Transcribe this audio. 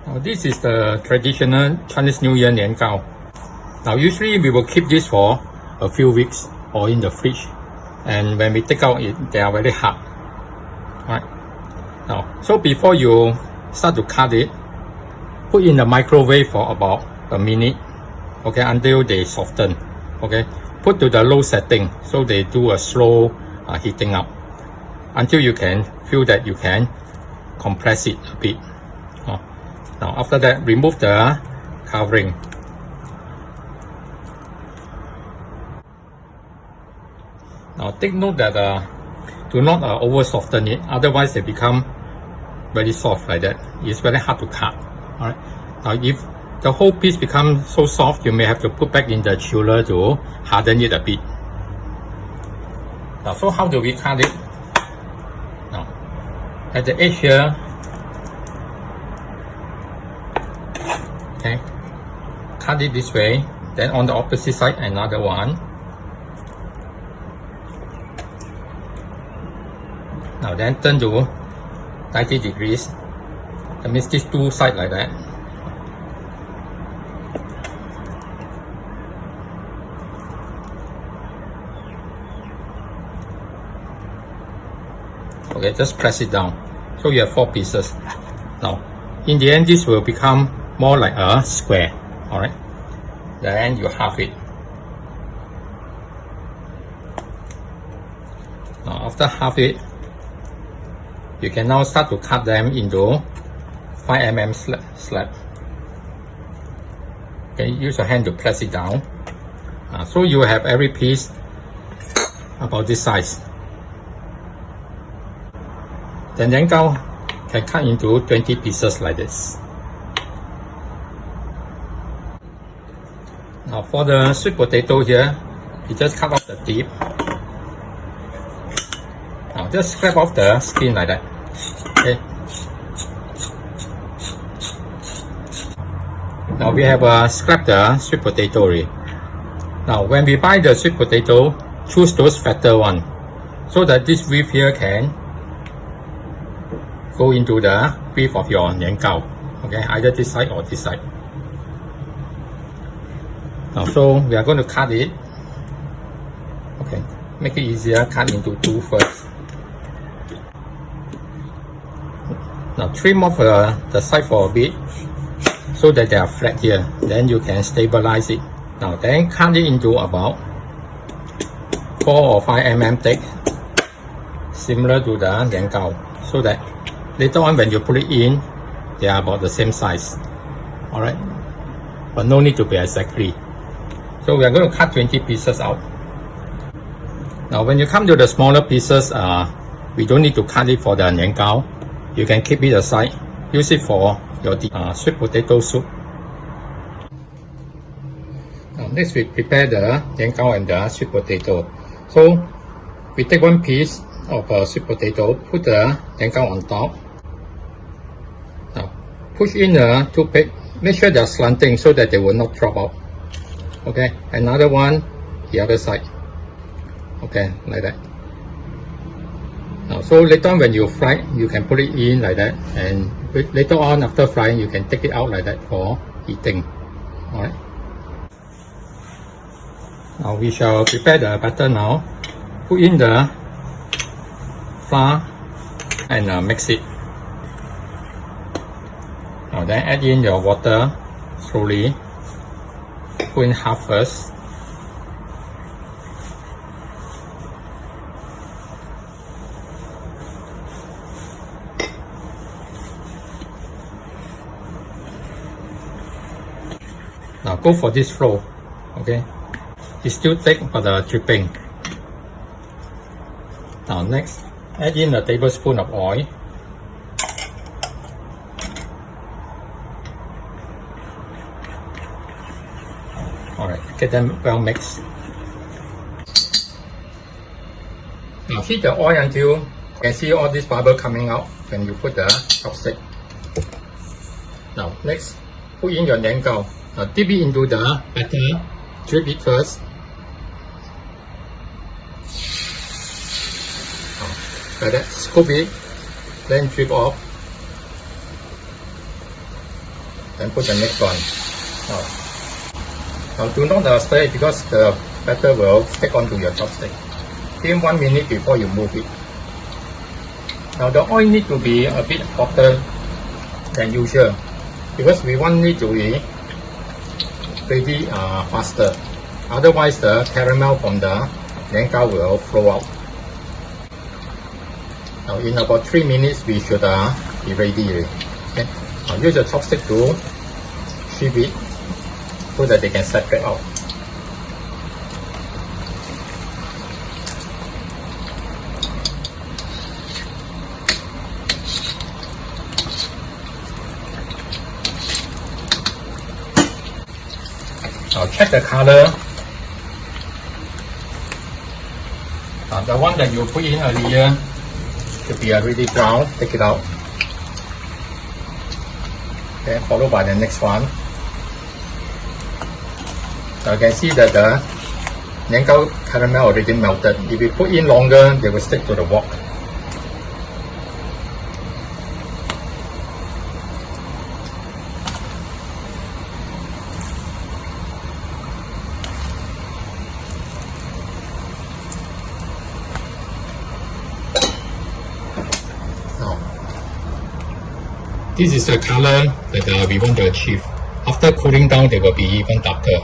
Now this is the traditional Chinese New Year Nian Gao. Now usually we will keep this for a few weeks or in the fridge, and when we take out it, they are very hard. Alright. Now, so before you start to cut it, put in the microwave for about a minute, okay, until they soften. Okay, put to the low setting so they do a slow heating up until you can feel that you can compress it a bit. Now after that, remove the covering. Now take note that do not over soften it, otherwise they become very soft like that. It's very hard to cut. Alright. Now if the whole piece becomes so soft, you may have to put back in the chiller to harden it a bit. Now, so how do we cut it? Now, at the edge here, okay, cut it this way. Then on the opposite side, another one. Now then turn to 90 degrees. That means these two sides like that. Okay, just press it down. So you have 4 pieces. Now, in the end, this will become more like a square. Alright. Then you halve it. Now, after half it, you can now start to cut them into 5 mm slab. Okay, use your hand to press it down. So you have every piece about this size. The Nian Gao can cut into 20 pieces like this. Now for the sweet potato here, you just cut off the tip. Now just scrape off the skin like that. Okay. Now we have scrapped the sweet potato already. Now when we buy the sweet potato, choose those fatter one, so that this weave here can go into the weave of your Nian Gao. Okay, either this side or this side. Now so we are going to cut it. Okay, make it easier, cut into 2 first. Now trim off the side for a bit so that they are flat here. Then you can stabilize it. Now then cut it into about 4 or 5 mm thick, similar to the Nian Gao, so that later on when you put it in, they are about the same size. Alright, but no need to be exactly. So we are going to cut 20 pieces out. Now when you come to the smaller pieces, we don't need to cut it for the Nian Gao. You can keep it aside, use it for your sweet potato soup. Now next we prepare the Nian Gao and the sweet potato. So we take 1 piece of sweet potato, put the Nian Gao on top. Now push in a toothpick, make sure they are slanting so that they will not drop out. Okay, another one, the other side. Okay, like that. Now, so later on when you fry, you can put it in like that, and later on after frying, you can take it out like that for eating. Alright. Now we shall prepare the batter now. Put in the flour and mix it. Now then add in your water slowly. Put in half first. Now go for this flow. Okay, it's still thick but dripping. Now next, add in a tablespoon of oil. Alright, get them well mixed. Now heat the oil until you can see all this bubble coming out when you put the chopstick. Now next, put in your Nian Gao. Now dip it into the batter, drip it first. Like that, scoop it, then drip off. Then put the next one. Now do not stir it because the batter will stick onto your chopstick. Give 1 minute before you move it. Now the oil need to be a bit hotter than usual because we want it to be ready faster. Otherwise the caramel from the Nian Gao will flow out. Now in about 3 minutes we should be ready already. Okay. Now use the chopstick to shift it so that they can separate out. Now check the color. The one that you put in earlier should be already brown. Take it out. Okay, followed by the next one. So you can see that the Nian Gao caramel already melted. If you put in longer, they will stick to the wok. This is the color that we want to achieve. After cooling down, they will be even darker.